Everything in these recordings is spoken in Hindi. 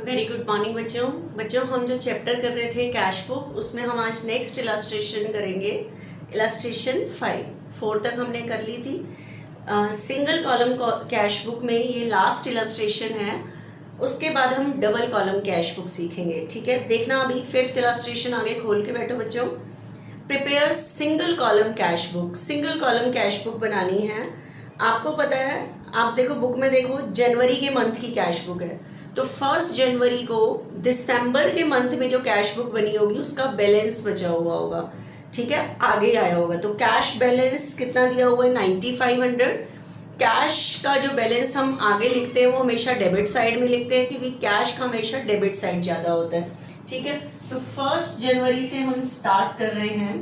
वेरी गुड मॉर्निंग बच्चों हम जो चैप्टर कर रहे थे कैश बुक, उसमें हम आज नेक्स्ट इलास्ट्रेशन करेंगे। इलास्ट्रेशन 4 तक हमने कर ली थी। सिंगल कॉलम कैश बुक में ये लास्ट इलास्ट्रेशन है। उसके बाद हम डबल कॉलम कैश बुक सीखेंगे। ठीक है, देखना अभी 5th इलास्ट्रेशन आगे खोल के बैठो बच्चों। Prepare single column cash book. Single column cash book बनानी है। आपको पता है, आप देखो बुक में देखो, जनवरी के मंथ की कैश बुक है, तो 1 जनवरी को दिसंबर के मंथ में जो कैश बुक बनी होगी उसका बैलेंस बचा हुआ होगा। ठीक है, आगे आया होगा, तो कैश बैलेंस कितना दिया हुआ है 9500। कैश का जो बैलेंस हम आगे लिखते हैं वो हमेशा डेबिट साइड में लिखते हैं, क्योंकि कैश का हमेशा डेबिट साइड ज़्यादा होता है। ठीक है, तो 1 जनवरी से हम स्टार्ट कर रहे हैं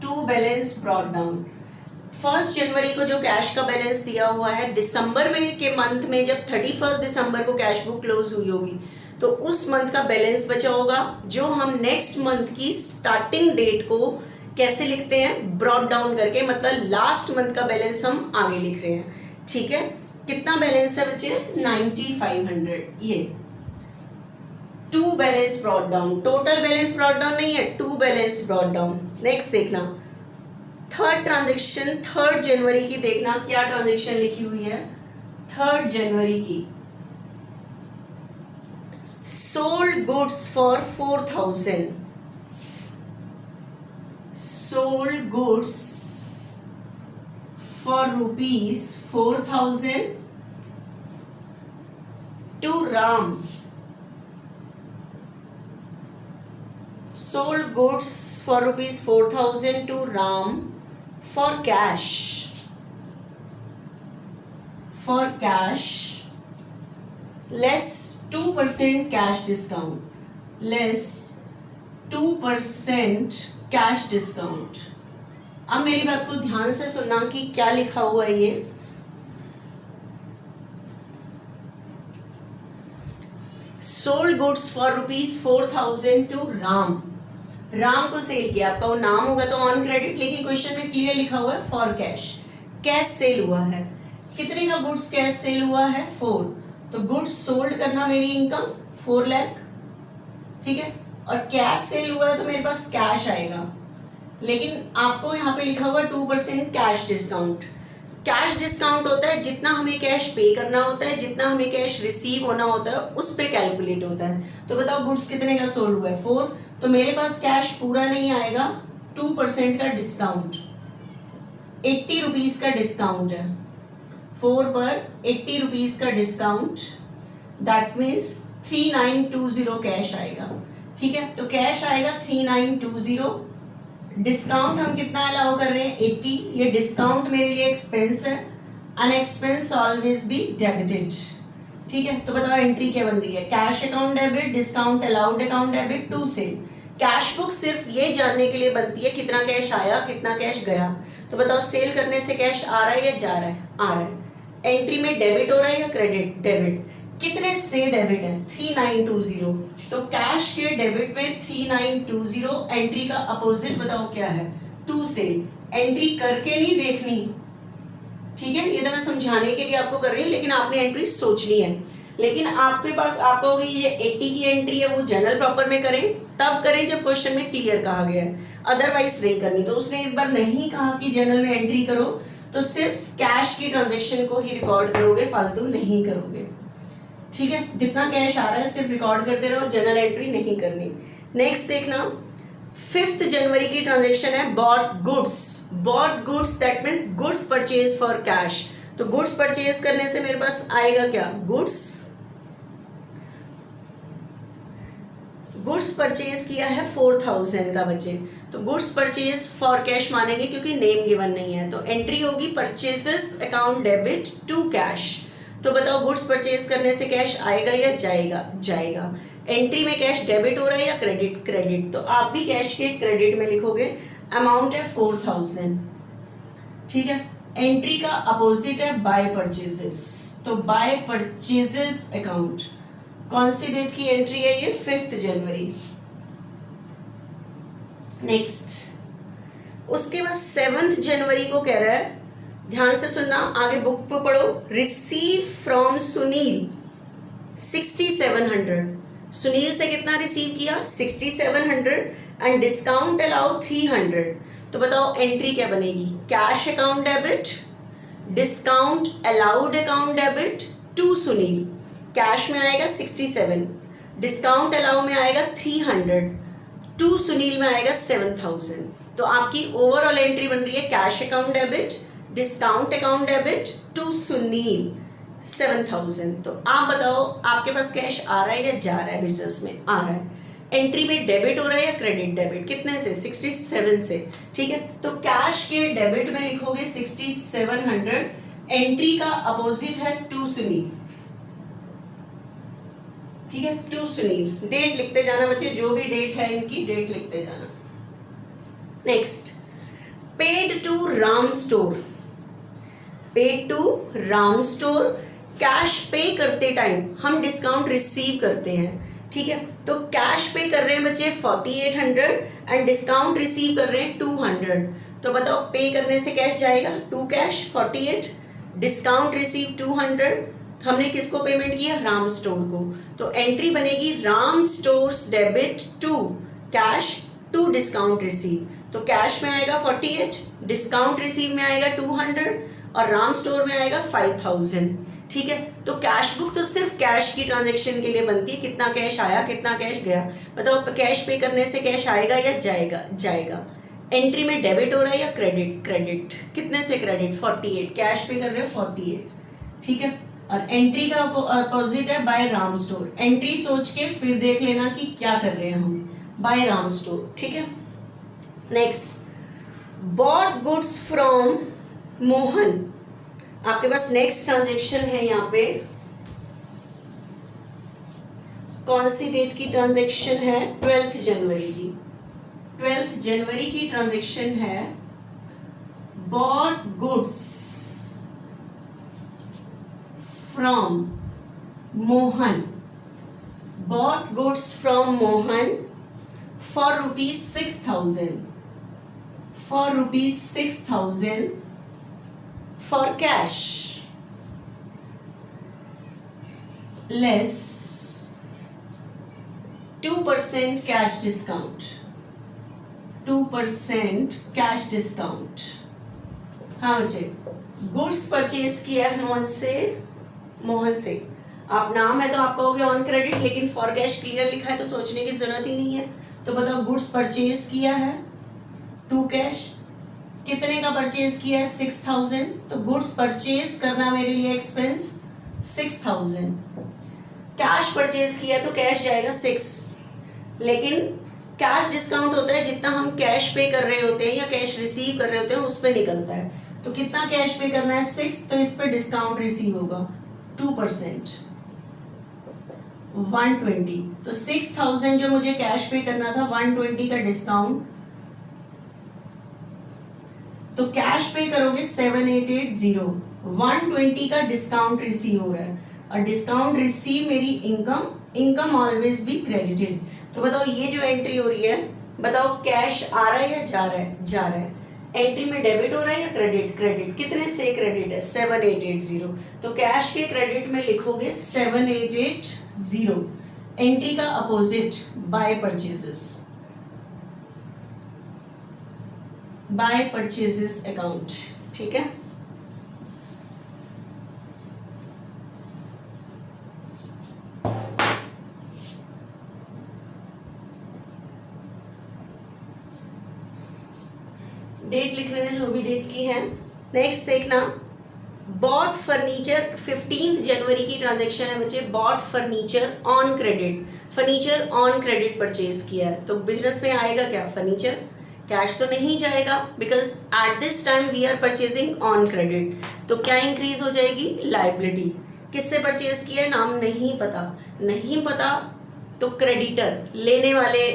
टू बैलेंस ब्रॉट डाउन। 1 जनवरी को जो कैश का बैलेंस दिया हुआ है, दिसंबर में के मंथ में जब 31 दिसंबर को कैश बुक क्लोज हुई होगी तो उस मंथ का बैलेंस बचा होगा, जो हम नेक्स्ट मंथ की स्टार्टिंग डेट को कैसे लिखते हैं, ब्रॉट डाउन करके, मतलब लास्ट मंथ का बैलेंस हम आगे लिख रहे हैं। ठीक है, कितना बैलेंस है बच्चे 9500। ये to balance brought down, total balance brought down नहीं है, to balance brought down. Next देखना, थर्ड ट्रांजेक्शन 3 जनवरी की, देखना क्या ट्रांजेक्शन लिखी हुई है 3 जनवरी की। Sold goods for 4000, sold goods for ₹4000 to Ram. Sold goods for ₹4000 to Ram for cash less 2% cash discount, less 2% cash discount। अब मेरी बात को ध्यान से सुनना कि क्या लिखा हुआ है ये। Sold goods for ₹4000 to Ram, Ram को सेल किया, आपका वो नाम होगा तो ऑन क्रेडिट, लेकिन क्वेश्चन में क्लियर लिखा हुआ है फॉर कैश, कैश सेल हुआ है। कितने का गुड्स कैश सेल हुआ है 4, तो गुड्स सोल्ड करना मेरी इनकम 4 लाख। ठीक है, और कैश सेल हुआ है तो मेरे पास कैश आएगा, लेकिन आपको यहाँ पे लिखा हुआ 2% कैश डिस्काउंट। कैश डिस्काउंट होता है जितना हमें कैश पे करना होता है, जितना हमें कैश रिसीव होना होता है उस पे कैलकुलेट होता है। तो बताओ गुड्स कितने का सोल्ड हुआ है 4, तो मेरे पास कैश पूरा नहीं आएगा, 2% का डिस्काउंट, 80 रुपीज का डिस्काउंट है, 4 पर 80 रुपीज का डिस्काउंट, दैट मीन्स 3920 कैश आएगा। ठीक है, तो कैश आएगा 3920, डिस्काउंट हम कितना अलाउ कर रहे हैं 80। ये डिस्काउंट मेरे लिए एक्सपेंस है, an expense always be debited. ठीक है, तो बताओ एंट्री क्या बन रही है, cash account debit, discount allowed account debit to sale. Cash book सिर्फ ये जानने के लिए बनती है कितना कैश आया कितना कैश गया। तो बताओ सेल करने से कैश आ रहा है या जा रहा है, आ रहा है। एंट्री में डेबिट हो रहा है या क्रेडिट, डेबिट। कितने से डेबिट है 3920, तो कैश के डेबिट में 3920, एंट्री का अपोजिट बताओ क्या है, टू सेल। एंट्री करके नहीं देखनी, ठीक है, ये तो मैं समझाने के लिए आपको कर रही हूँ, लेकिन आपने एंट्री सोचनी है। लेकिन आपके पास आप कहोगे ये 80 की एंट्री है, वो जनरल प्रॉपर में करें, तब करें जब क्वेश्चन में क्लियर कहा गया है, अदरवाइज नहीं करनी। तो उसने इस बार नहीं कहा कि जनरल में एंट्री करो, तो सिर्फ कैश की ट्रांजेक्शन को ही रिकॉर्ड करोगे, फालतू नहीं करोगे। ठीक है, जितना कैश आ रहा है सिर्फ रिकॉर्ड करते रहो, जनरल एंट्री नहीं करनी। नेक्स्ट देखना, 5 जनवरी की ट्रांजेक्शन है bought goods. Bought goods that means goods purchase for cash. तो गुड्स परचेज करने से मेरे पास आएगा क्या, गुड्स परचेज किया है 4000 का बच्चे, तो गुड्स परचेज फॉर कैश मानेंगे क्योंकि नेम गिवन नहीं है। तो एंट्री होगी purchases account debit to cash. तो बताओ गुड्स परचेज करने से कैश आएगा या जाएगा, जाएगा। एंट्री में कैश डेबिट हो रहा है या क्रेडिट, क्रेडिट। तो आप भी कैश के क्रेडिट में लिखोगे, अमाउंट है 4000। ठीक है, एंट्री का अपोजिट है बाय परचेजेस, तो बाय परचेजेस अकाउंट। कौन सी डेट की एंट्री है ये 5 जनवरी। नेक्स्ट, उसके बाद 7 जनवरी को कह रहा है, ध्यान से सुनना, आगे बुक पे पढ़ो, रिसीव फ्रॉम सुनील 6700। सुनील से कितना रिसीव किया? 6700 एंड डिस्काउंट अलाउ 300। तो बताओ एंट्री क्या बनेगी? Cash account debit, discount allowed account debit to Sunil. Cash में आएगा 67, डिस्काउंट अलाउ में आएगा 300, टू सुनील में आएगा 7000। तो आपकी ओवरऑल एंट्री बन रही है cash account debit, discount account debit to Sunil 7000। तो आप बताओ आपके पास कैश आ रहा है या जा रहा है? बिजनेस में आ रहा है। एंट्री में डेबिट हो रहा है या क्रेडिट? डेबिट। कितने से? 67 से। ठीक है, तो कैश के डेबिट में लिखोगे 6700। एंट्री का अपोजिट है टू सुनील। ठीक है, टू सुनील। डेट लिखते जाना बच्चे, जो भी डेट है इनकी डेट लिखते जाना। Next, paid to Ram store. Paid to Ram store, cash पे करते टाइम हम डिस्काउंट रिसीव करते हैं। ठीक है, तो कैश पे कर रहे हैं बच्चे 4800 एंड डिस्काउंट रिसीव कर रहे हैं 200। तो बताओ पे करने से कैश जाएगा टू कैश 48, डिस्काउंट रिसीव 200। हमने किसको पेमेंट किया? राम स्टोर को। तो एंट्री बनेगी Ram stores debit to cash to discount receive. तो कैश में आएगा 48, डिस्काउंट रिसीव में आएगा 200 और राम स्टोर में आएगा 5000। ठीक है, तो कैश बुक तो सिर्फ कैश की ट्रांजैक्शन के लिए बनती है, कितना कैश आया कितना कैश गया। बताओ कैश पे करने से कैश आएगा या जाएगा? जाएगा। एंट्री में डेबिट हो रहा है या क्रेडिट? क्रेडिट। कितने से क्रेडिट? 48। कैश पे कर रहे हो 48। ठीक है, और एंट्री का अपोजिट है बाय राम स्टोर। एंट्री सोच के फिर देख लेना कि क्या कर रहे हैं हम, बाय राम स्टोर। ठीक है, next, bought goods from Mohan. आपके पास नेक्स्ट ट्रांजेक्शन है यहाँ पे, कौन सी डेट की ट्रांजेक्शन है? 12 जनवरी की। 12 जनवरी की ट्रांजेक्शन है। Bought goods from Mohan, bought goods from Mohan for ₹6000, for ₹6000 for cash less 2% cash discount, 2% cash discount। हाँ बच्चे, गुड्स परचेज किया है मोहन से। मोहन से आप नाम है तो आप कहोगे ऑन क्रेडिट, लेकिन फॉर कैश क्लियर लिखा है तो सोचने की जरूरत ही नहीं है। तो बताओ गुड्स परचेज किया है टू कैश, कितने का परचेज किया है? 6000। तो गुड्स परचेज करना मेरे लिए एक्सपेंस 6000। कैश परचेज किया तो कैश जाएगा 6, लेकिन कैश डिस्काउंट होता है जितना हम कैश पे कर रहे होते हैं या कैश रिसीव कर रहे होते हैं उस पे निकलता है। तो कितना कैश पे करना है? 6, तो इस पे डिस्काउंट रिसीव होगा 2%, 120। तो 6000 जो मुझे कैश पे करना था, 120 का डिस्काउंट, तो कैश पे करोगे 7880, 120 का डिस्काउंट रिसीव हो रहा है और डिस्काउंट रिसीव मेरी income, income always be credited. तो बताओ ये जो एंट्री हो रही है, बताओ कैश आ रहा है या जा रहा है? जा रहा है। एंट्री में डेबिट हो रहा है या क्रेडिट? क्रेडिट। कितने से क्रेडिट है? 7880। तो कैश के क्रेडिट में लिखोगे 7880। एंट्री का opposite by purchases, by purchases account. ठीक है, डेट लिख लेना जो भी डेट की है। नेक्स्ट देखना, बॉट फर्नीचर 15 जनवरी की ट्रांजैक्शन है बच्चे। Bought furniture on credit, furniture on credit purchase किया है। तो बिजनेस में आएगा क्या? फर्नीचर। कैश तो नहीं जाएगा because at this time we are purchasing on credit. तो क्या इंक्रीज हो जाएगी? लाइबिलिटी। किससे परचेज किया है? नाम नहीं पता। नहीं पता तो क्रेडिटर, लेने वाले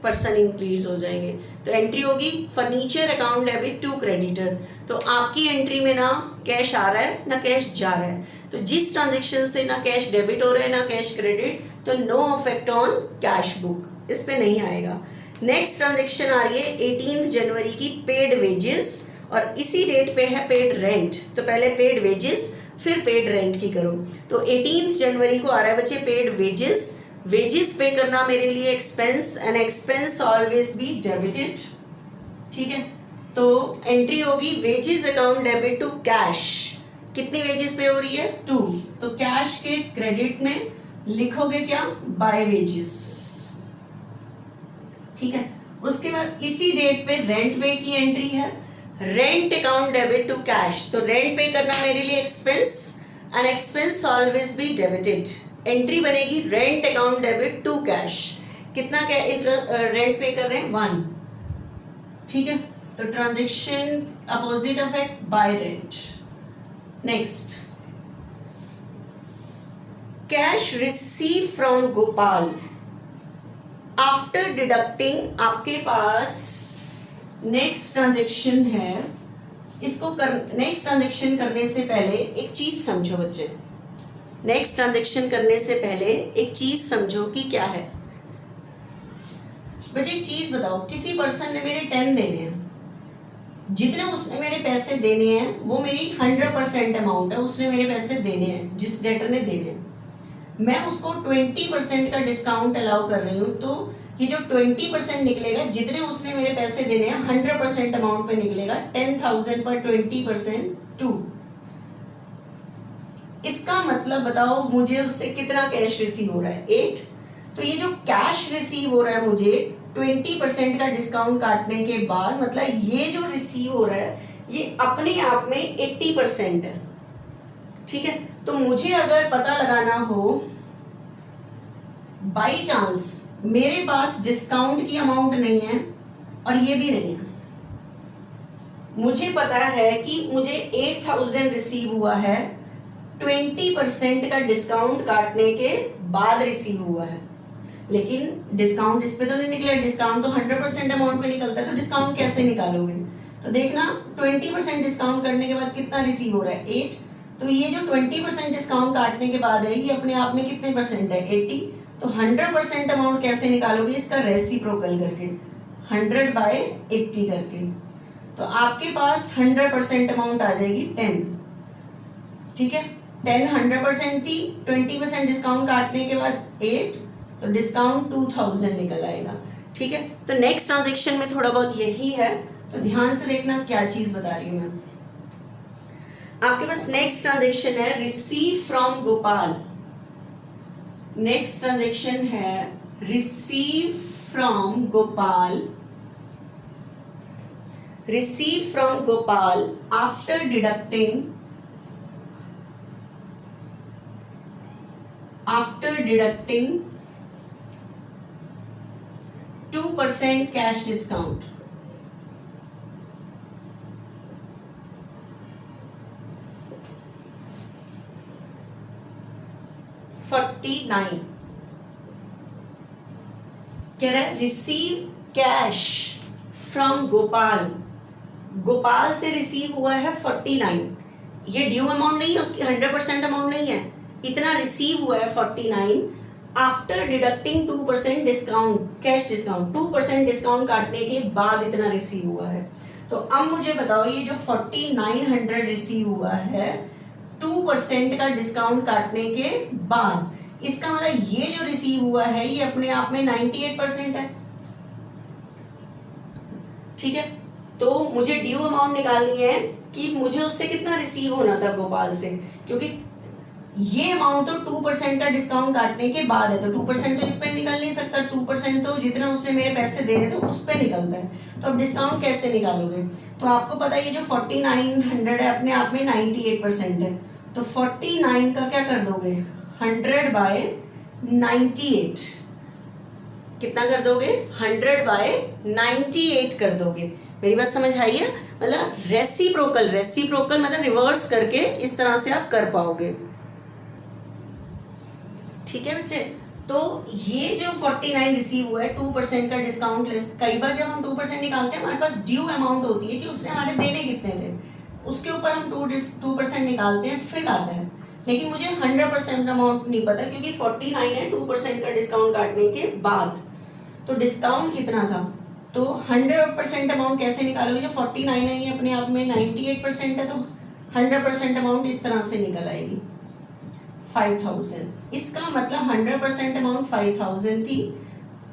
पर्सन इंक्रीज हो जाएंगे। तो एंट्री होगी furniture account debit to creditor. तो आपकी एंट्री में ना कैश आ रहा है ना कैश जा रहा है। तो जिस ट्रांजेक्शन से ना कैश डेबिट हो रहा है ना कैश क्रेडिट, तो no effect on cash book, इस पे नहीं आएगा। नेक्स्ट ट्रांजेक्शन आ रही है 18 जनवरी की, पेड वेजेस, और इसी डेट पे है पेड रेंट। तो पहले पेड वेजेस फिर पेड रेंट की करो। तो 18 जनवरी को आ रहा है बच्चे पेड वेजेस। वेजेस पे करना मेरे लिए expense, and expense always be debited. ठीक है, तो एंट्री होगी wages account debit to cash. कितनी वेजेस पे हो रही है? 2। तो कैश के क्रेडिट में लिखोगे क्या? By wages. ठीक है, उसके बाद इसी डेट पे रेंट पे की एंट्री है, rent account debit to cash. तो रेंट पे करना मेरे लिए expense, and expense always be debited. Entry बनेगी rent account debit to cash. कितना रेंट पे कर रहे हैं? 1। ठीक है, तो transaction opposite affect by rent. Next, cash receive from Gopal after deducting. आपके पास नेक्स्ट ट्रांजेक्शन है, इसको नेक्स्ट ट्रांजेक्शन करने से पहले एक चीज समझो बच्चे। नेक्स्ट ट्रांजेक्शन करने से पहले एक चीज समझो कि क्या है बच्चे। एक चीज बताओ, किसी पर्सन ने मेरे 10 देने हैं, जितने उसने मेरे पैसे देने हैं वो मेरी 100% अमाउंट है, उसने मेरे पैसे देने हैं, जिस डेटर ने देने हैं, मैं उसको 20% का डिस्काउंट अलाउ कर रही हूँ। तो ये जो 20% निकलेगा, जितने उसने मेरे पैसे देने हैं 100% अमाउंट पे निकलेगा, 10,000 पर 20% 2। इसका मतलब बताओ मुझे उससे कितना कैश रिसीव हो रहा है? 8। तो ये जो कैश रिसीव हो रहा है मुझे 20% का डिस्काउंट काटने के बाद, मतलब ये जो रिसीव हो रहा है ये अपने आप में 80% है। ठीक है, तो मुझे अगर पता लगाना हो बाई चांस मेरे पास डिस्काउंट की अमाउंट नहीं है और ये भी नहीं है, मुझे पता है कि मुझे 8,000 रिसीव हुआ है, 20% का डिस्काउंट काटने के बाद रिसीव हुआ है, लेकिन डिस्काउंट इस पे तो नहीं निकला। डिस्काउंट तो 100% अमाउंट पे निकलता है, तो डिस्काउंट कैसे निकालोगे? तो देखना 20% डिस्काउंट करने के बाद कितना रिसीव हो रहा है? 8। तो ये जो 20% डिस्काउंट काटने के बाद है ये अपने आप में कितने परसेंट है? 80। तो 100% अमाउंट कैसे निकालोगे? इसका रेसिप्रोकल करके, 100/80 करके। तो आपके पास 100% अमाउंट आ जाएगी 10। ठीक है, 10 100% थी, 20% डिस्काउंट काटने के बाद 8, तो डिस्काउंट 2000 निकल आएगा। ठीक है, तो नेक्स्ट ट्रांजेक्शन में थोड़ा बहुत यही है, तो ध्यान से देखना क्या चीज बता रही हूं मैं। आपके पास नेक्स्ट ट्रांजेक्शन है receive from Gopal. Next transaction है receive from Gopal. Receive from Gopal after deducting 2% cash discount. $49 कह रहा है receive cash from Gopal. Gopal से रिसीव हुआ है 49। ये ड्यू अमाउंट नहीं है, उसकी 100% अमाउंट नहीं है, इतना रिसीव हुआ है 49 after deducting 2% discount, cash discount. 2% discount काटने के बाद इतना रिसीव हुआ है। तो अब मुझे बताओ ये जो 4900 रिसीव हुआ है 2% का डिस्काउंट काटने के बाद, इसका मतलब ये जो रिसीव हुआ है ये अपने आप में 98% है। ठीक है, तो मुझे ड्यू अमाउंट निकालनी है कि मुझे उससे कितना रिसीव होना था गोपाल से, क्योंकि ये अमाउंट तो 2% का डिस्काउंट काटने के बाद है, तो 2% तो इस पे निकल नहीं सकता, 2% तो जितना उसने मेरे पैसे देने थे उस पे निकलता है। तो अब डिस्काउंट कैसे निकालोगे? तो आपको पता है ये जो 4900 है अपने आप में 98% है, तो 49 का क्या कर दोगे? 100/98। कितना कर दोगे? 100/98 कर दोगे। मेरी बात समझ आई है? मतलब रेसिप्रोकल मतलब रिवर्स करके इस तरह से आप कर पाओगे। ठीक है बच्चे, तो ये जो 49 रिसीव हुआ है 2% का डिस्काउंट लेस, कई बार जब हम 2% निकालते हैं हमारे पास ड्यू अमाउंट होती है कि उसने हमारे देने कितने थे, उसके ऊपर हम 2% निकालते हैं फिर आता है, लेकिन मुझे 100% अमाउंट नहीं पता क्योंकि 49 है 2% का डिस्काउंट काटने के बाद। तो डिस्काउंट कितना था? तो 100% अमाउंट कैसे निकालोगे? जो 49 है ये अपने आप में 98% है, तो 100% अमाउंट इस तरह से निकल आएगी 5000। इसका मतलब 100% अमाउंट 5000 थी,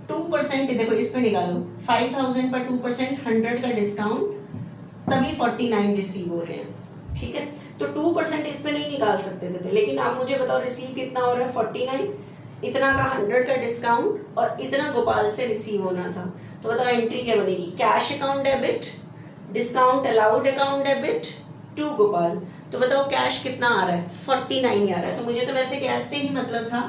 2% देखो इस पे निकालो, 5000 पर 2% 100 का डिस्काउंट, तभी 49 रिसीव हो रहे हैं। ठीक है, तो 2% इस पे नहीं निकाल सकते थे, लेकिन आप मुझे बताओ रिसीव कितना हो रहा है 49, इतना का 100 का डिस्काउंट और इतना गोपाल से रिसीव होना था। तो बताओ एंट्री क्या बनेगी, cash account debit, discount allowed account debit to Gopal. तो बताओ कैश कितना आ रहा है 49 आ रहा है। तो मुझे तो वैसे कैश से ही मतलब था,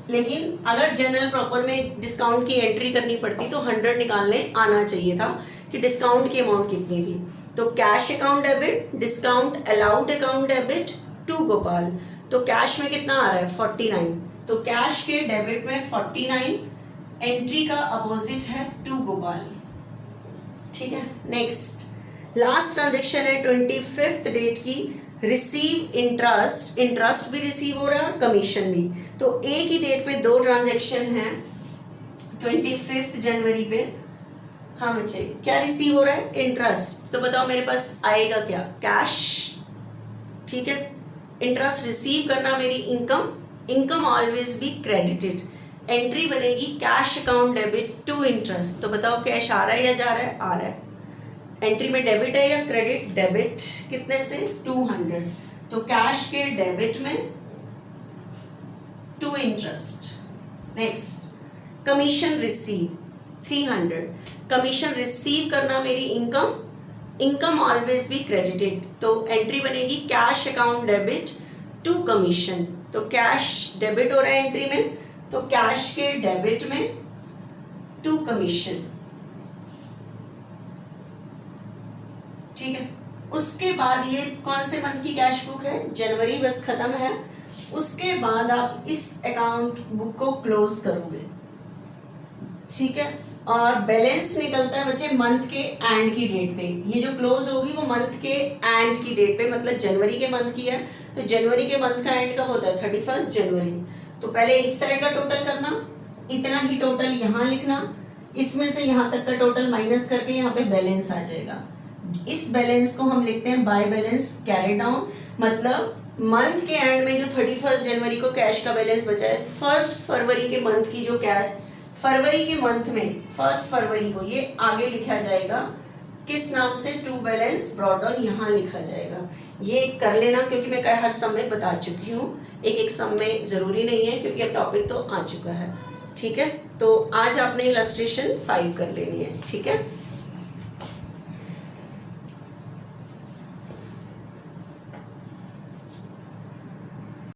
लेकिन अगर जनरल प्रॉपर में डिस्काउंट की एंट्री करनी पड़ती तो 100 निकालने आना चाहिए था कि डिस्काउंट की अमाउंट कितनी थी। तो cash account debit, discount allowed account debit to Gopal. तो कैश में कितना आ रहा है 49, तो कैश के डेबिट में 49, एंट्री का अपोजिट है टू गोपाल। ठीक है, नेक्स्ट लास्ट ट्रांजेक्शन है 25th डेट की, रिसीव इंटरेस्ट, इंटरेस्ट भी रिसीव हो रहा है और कमीशन भी। तो एक ही डेट पे दो ट्रांजेक्शन हैं 25 जनवरी पे। हाँ बच्चे, क्या रिसीव हो रहा है इंटरेस्ट, तो बताओ मेरे पास आएगा क्या कैश। ठीक है, इंटरेस्ट रिसीव करना मेरी income, income always be credited, entry बनेगी cash account debit to interest. तो बताओ कैश आ रहा है या जा रहा है, आ रहा है। एंट्री में डेबिट है या क्रेडिट, डेबिट कितने से 200, तो कैश के डेबिट में to interest. Next commission receive 300, commission receive करना मेरी income, income always be credited, तो एंट्री बनेगी cash account debit to commission. तो कैश डेबिट हो रहा है एंट्री में, तो कैश के डेबिट में टू कमीशन। ठीक है, उसके बाद ये कौन से मंथ की कैश बुक है, जनवरी बस खत्म है। उसके बाद आप इस अकाउंट बुक को क्लोज करोगे। ठीक है, और बैलेंस निकलता है बच्चे मंथ के एंड की डेट पे। ये जो क्लोज होगी वो मंथ के एंड की डेट पे, मतलब जनवरी के मंथ की है, तो जनवरी के मंथ का एंड कब होता है 31 जनवरी। तो पहले इस साइड का टोटल करना, इतना ही टोटल यहाँ लिखना, इसमें से यहाँ तक का टोटल माइनस करके यहाँ पे बैलेंस आ जाएगा। इस बैलेंस को हम लिखते हैं बाय बैलेंस कैरी डाउन, मतलब मंथ के एंड में जो 31 जनवरी को कैश का बैलेंस बचा है, 1 फरवरी के मंथ की जो कैश, फरवरी के मंथ में 1 फरवरी को ये आगे लिखा जाएगा किस नाम से, टू बैलेंस ब्रॉट डाउन, यहाँ लिखा जाएगा। ये कर लेना क्योंकि मैं हर सम में बता चुकी हूँ, एक एक सम में जरूरी नहीं है क्योंकि अब टॉपिक तो आ चुका है। ठीक है, तो आज आपने इलस्ट्रेशन 5 कर लेनी है। ठीक है।